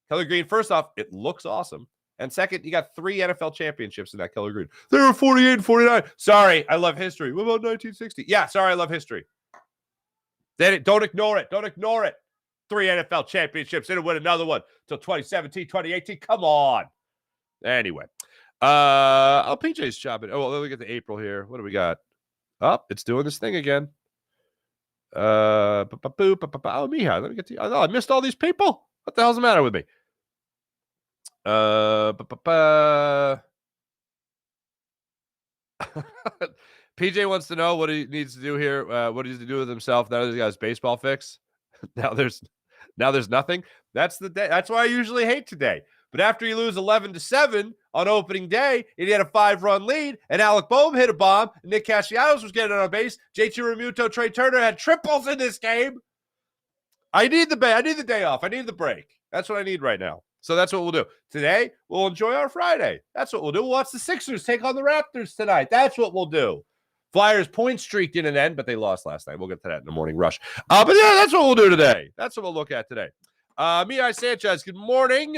Kelly Green, first off, it looks awesome. And second, you got 3 NFL championships in that Kelly Green. They were 48 and 49. Sorry, I love history. What about 1960? Yeah, sorry, I love history. Don't ignore it. Don't ignore it. 3 NFL championships. They didn't win another one till 2017, 2018. Come on. Anyway. PJ's chopping. Oh, well, let me get to April here. What do we got? Oh, it's doing this thing again. Oh, Mihai, let me get to you. Oh, I missed all these people. What the hell's the matter with me? PJ wants to know what he needs to do here. What he needs to do with himself now that he's got his baseball fix. now there's nothing. That's the day. That's why I usually hate today. But after you lose 11-7 on opening day, and he had a 5-run lead, and Alec Boehm hit a bomb, and Nick Castellanos was getting on base. JT Realmuto, Trey Turner had triples in this game. I need the day off. I need the break. That's what I need right now. So that's what we'll do. Today, we'll enjoy our Friday. That's what we'll do. We'll watch the Sixers take on the Raptors tonight. That's what we'll do. Flyers point streak didn't end, but they lost last night. We'll get to that in the morning rush. But yeah, that's what we'll do today. That's what we'll look at today. Mihai Sanchez, good morning.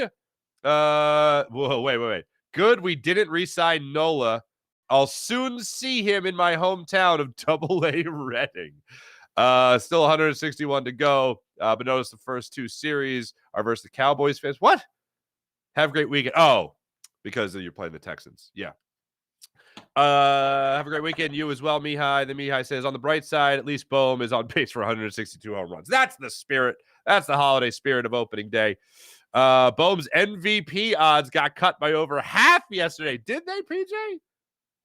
Whoa, wait. Good, we didn't re-sign Nola. I'll soon see him in my hometown of AA Reading. Still 161 to go. But notice the first 2 series are versus the Cowboys fans. What? Have a great weekend. Oh, because you're playing the Texans. Yeah. Have a great weekend. You as well, Mihai. The Mihai says, on the bright side, at least Boehm is on pace for 162 home runs. That's the spirit. That's the holiday spirit of opening day. Boehm's MVP odds got cut by over half yesterday. Did they, PJ?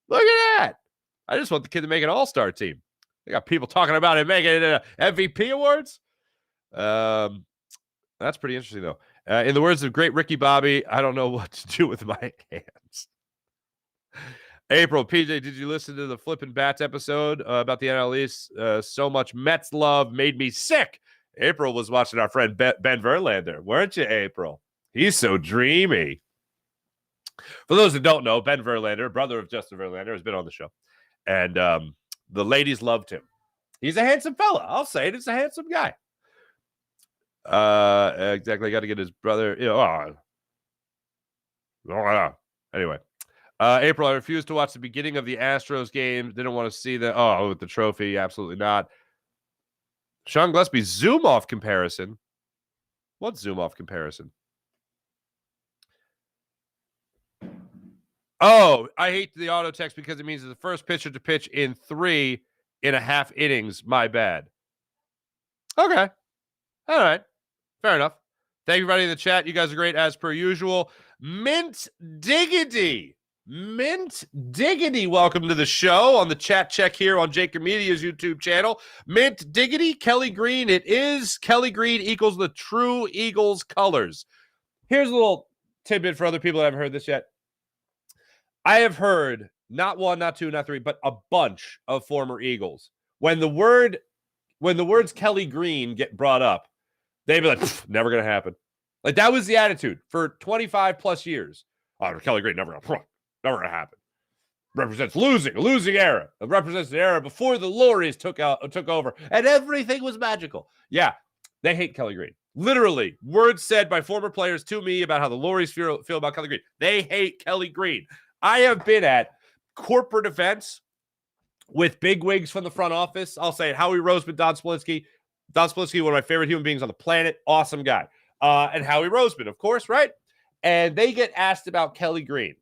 Look at that. I just want the kid to make an all-star team. They got people talking about him making it MVP awards. That's pretty interesting, though. In the words of great Ricky Bobby, I don't know what to do with my hands. April, PJ, did you listen to the Flippin' Bats episode about the NL East? So much Mets love made me sick. April was watching our friend Ben Verlander, weren't you, April? He's so dreamy. For those that don't know, Ben Verlander, brother of Justin Verlander, has been on the show. And the ladies loved him. He's a handsome fella. I'll say it. He's a handsome guy. Exactly. Got to get his brother. Anyway. April, I refused to watch the beginning of the Astros game. Didn't want to see with the trophy. Absolutely not. Sean Gillespie, Zumoff comparison. What Zumoff comparison? Oh, I hate the auto text because it means it's the first pitcher to pitch in 3.5 innings. My bad. Okay. All right. Fair enough. Thank you, everybody in the chat. You guys are great as per usual. Mint Diggity. Welcome to the show on the chat check here on Jacob Media's YouTube channel. Mint Diggity, Kelly Green. It is Kelly Green equals the true Eagles colors. Here's a little tidbit for other people that haven't heard this yet. I have heard not 1, not 2, not 3, but a bunch of former Eagles. When the words Kelly Green get brought up, they'd be like, never going to happen. Like, that was the attitude for 25 plus years. Oh, Kelly Green, never gonna happen. Represents a losing era. It represents the era before the Lorries took over, and everything was magical. Yeah, they hate Kelly Green. Literally, words said by former players to me about how the Lorries feel about Kelly Green. They hate Kelly Green. I have been at corporate events with big wigs from the front office. I'll say it. Howie Roseman, Don Splinsky. Don Splinsky, one of my favorite human beings on the planet. Awesome guy. And Howie Roseman, of course, right? And they get asked about Kelly Green.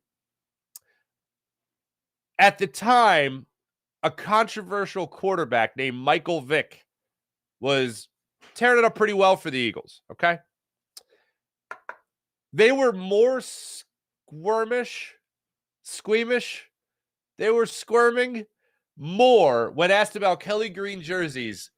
At the time, a controversial quarterback named Michael Vick was tearing it up pretty well for the Eagles, okay? They were more squeamish. They were squirming more when asked about Kelly Green jerseys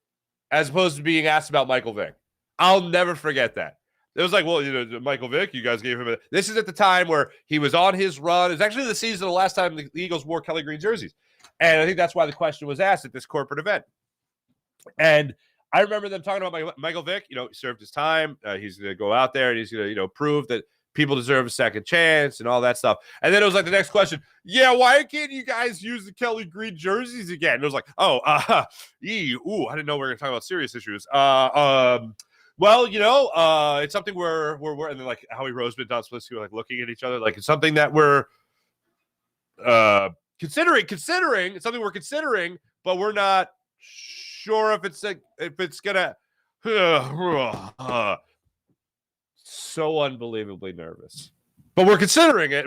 as opposed to being asked about Michael Vick. I'll never forget that. It was like, well, Michael Vick, you guys gave him this is at the time where he was on his run. It was actually the season of the last time the Eagles wore Kelly Green jerseys. And I think that's why the question was asked at this corporate event. And I remember them talking about Michael Vick. He served his time. He's going to go out there and he's going to, prove that people deserve a second chance and all that stuff. And then it was like the next question. Yeah, why can't you guys use the Kelly Green jerseys again? And it was like, I didn't know we were going to talk about serious issues. Well, it's something we're and then like Howie Roseman, Don Splinsky were like looking at each other like it's something that we're considering. It's something we're considering, but we're not sure if it's gonna. So unbelievably nervous, but we're considering it.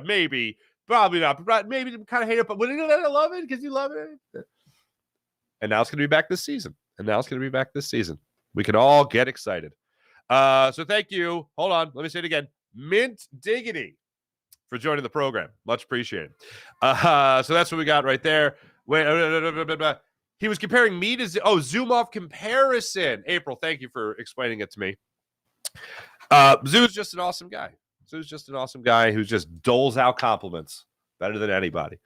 Maybe, probably not. Maybe kind of hate it, but I love it because you love it. And now it's gonna be back this season. We can all get excited. So thank you. Hold on. Let me say it again. Mint Diggity for joining the program. Much appreciated. So that's what we got right there. Wait, he was comparing me to Zumoff comparison. April, thank you for explaining it to me. Zoo's just an awesome guy. Who just doles out compliments better than anybody.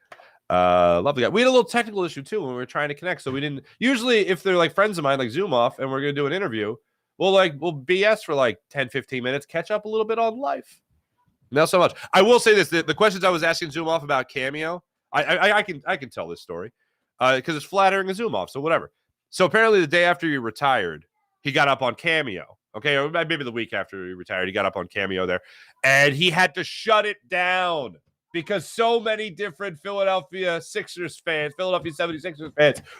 Lovely guy. We had a little technical issue too when we were trying to connect. So we didn't usually, if they're like friends of mine, like Zumoff, and we're going to do an interview, we'll BS for like 10, 15 minutes, catch up a little bit on life. Not so much. I will say this, the questions I was asking Zumoff about Cameo, I can tell this story because it's flattering to Zumoff. So whatever. So apparently the day after he retired, he got up on Cameo. Okay. Or maybe the week after he retired, he got up on Cameo there and he had to shut it down. Because so many different Philadelphia 76ers fans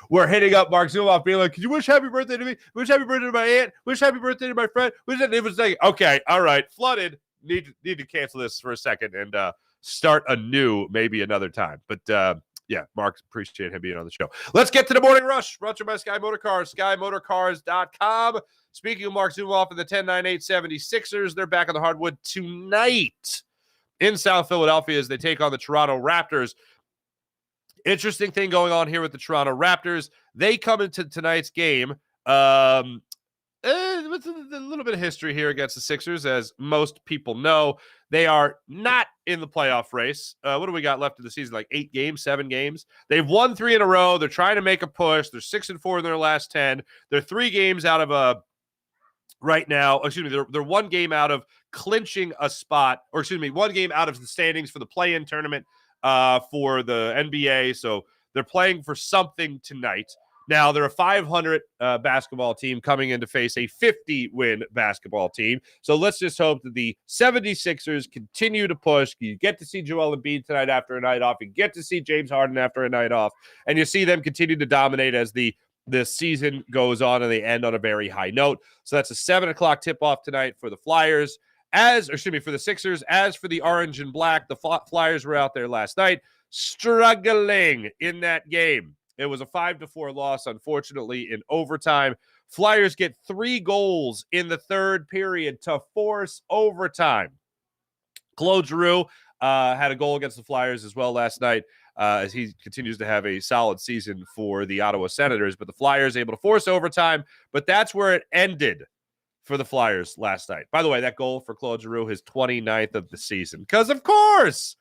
were hitting up Marc Zumoff, being like, "Could you wish happy birthday to me? Wish happy birthday to my aunt? Wish happy birthday to my friend?" It was like, okay, all right, flooded. Need to cancel this for a second and start anew, maybe another time. But yeah, Mark, appreciate him being on the show. Let's get to the morning rush. Brought to you by Sky Motor Cars, SkyMotorCars.com. Speaking of Marc Zumoff and the 10-9-8 76ers, they're back on the hardwood tonight in South Philadelphia as they take on the Toronto Raptors. Interesting thing going on here with the Toronto Raptors. They come into tonight's game with a little bit of history here against the Sixers, as most people know. They are not in the playoff race. What do we got left of the season? Like 8 games, 7 games. They've won 3 in a row. They're trying to make a push. They're 6-4 in their last 10. They're 3 games out of right now. Excuse me. They're 1 game out of clinching a spot, or excuse me, 1 game out of the standings for the play-in tournament for the NBA. So they're playing for something tonight. Now, they're a 500 basketball team coming in to face a 50-win basketball team. So let's just hope that the 76ers continue to push. You get to see Joel Embiid tonight after a night off. You get to see James Harden after a night off. And you see them continue to dominate as the season goes on and they end on a very high note. So that's a 7 o'clock tip-off tonight for the Flyers. For the Sixers. As for the orange and black, the Flyers were out there last night struggling in that game. It was a 5-4 loss, unfortunately, in overtime. Flyers get 3 goals in the third period to force overtime. Claude Giroux had a goal against the Flyers as well last night as he continues to have a solid season for the Ottawa Senators. But the Flyers able to force overtime, but that's where it ended for the Flyers last night. By the way, that goal for Claude Giroux, his 29th of the season. Because of course,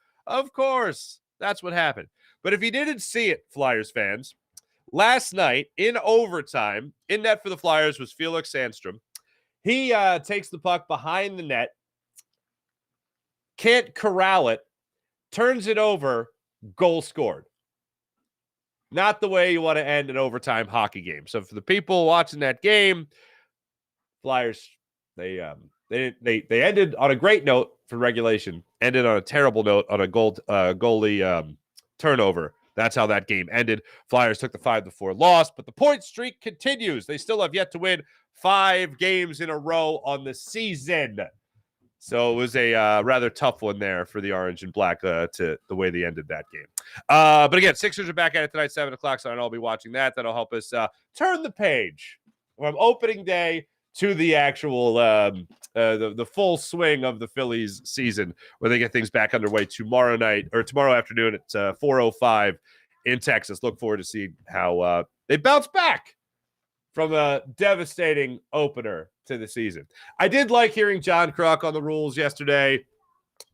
that's what happened. But if you didn't see it, Flyers fans, last night in overtime, in net for the Flyers was Felix Sandstrom. He takes the puck behind the net, can't corral it, turns it over, goal scored. Not the way you want to end an overtime hockey game. So for the people watching that game, Flyers, they ended on a great note for regulation, ended on a terrible note on a goalie turnover. That's how that game ended. Flyers took the 5-4 loss, but the point streak continues. They still have yet to win 5 games in a row on the season. So it was a rather tough one there for the Orange and Black to the way they ended that game. But again, Sixers are back at it tonight, 7 o'clock, so I'll be watching that. That'll help us turn the page from opening day to the actual the full swing of the Phillies season, where they get things back underway tomorrow afternoon at 4:05 in Texas. Look forward to seeing how they bounce back from a devastating opener to the season. I did like hearing John Kruk on the rules yesterday.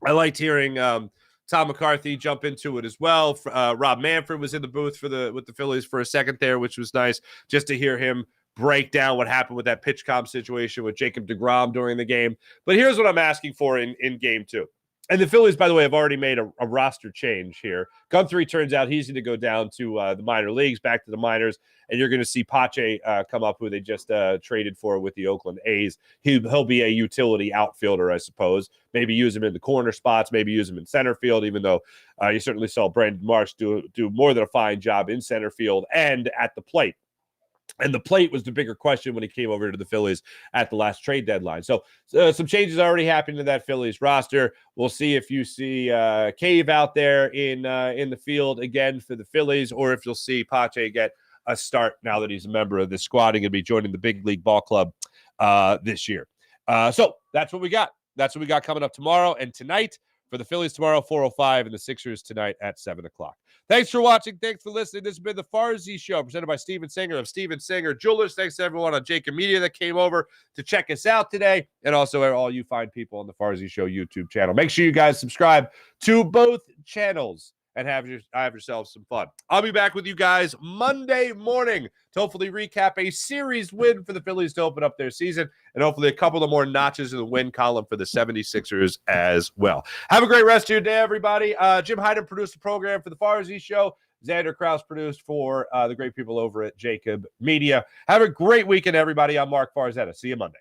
I liked hearing Tom McCarthy jump into it as well. Rob Manfred was in the booth with the Phillies for a second there, which was nice just to hear him break down what happened with that pitch comp situation with Jacob deGrom during the game. But here's what I'm asking for in game 2. And the Phillies, by the way, have already made a roster change here. Guthrie turns out he's going to go down to the minor leagues, back to the minors, and you're going to see Pache come up, who they just traded for with the Oakland A's. He'll be a utility outfielder, I suppose. Maybe use him in the corner spots, maybe use him in center field, even though you certainly saw Brandon Marsh do more than a fine job in center field and at the plate. And the plate was the bigger question when he came over to the Phillies at the last trade deadline. So some changes already happening to that Phillies roster. We'll see if you see Cave out there in the field again for the Phillies, or if you'll see Pache get a start now that he's a member of the squad and going to be joining the big league ball club this year. So that's what we got. That's what we got coming up tomorrow and tonight. For the Phillies tomorrow, 4:05, and the Sixers tonight at 7 o'clock. Thanks for watching. Thanks for listening. This has been the Farzy Show, presented by Steven Singer of Steven Singer Jewelers. Thanks to everyone on Jacob Media that came over to check us out today, and also all you fine people on the Farzy Show YouTube channel. Make sure you guys subscribe to both channels and have yourselves some fun. I'll be back with you guys Monday morning to hopefully recap a series win for the Phillies to open up their season, and hopefully a couple of more notches in the win column for the 76ers as well. Have a great rest of your day, everybody. Jim Hyden produced the program for the Farzy Show. Xander Krause produced for the great people over at Jacob Media. Have a great weekend, everybody. I'm Mark Farzetta. See you Monday.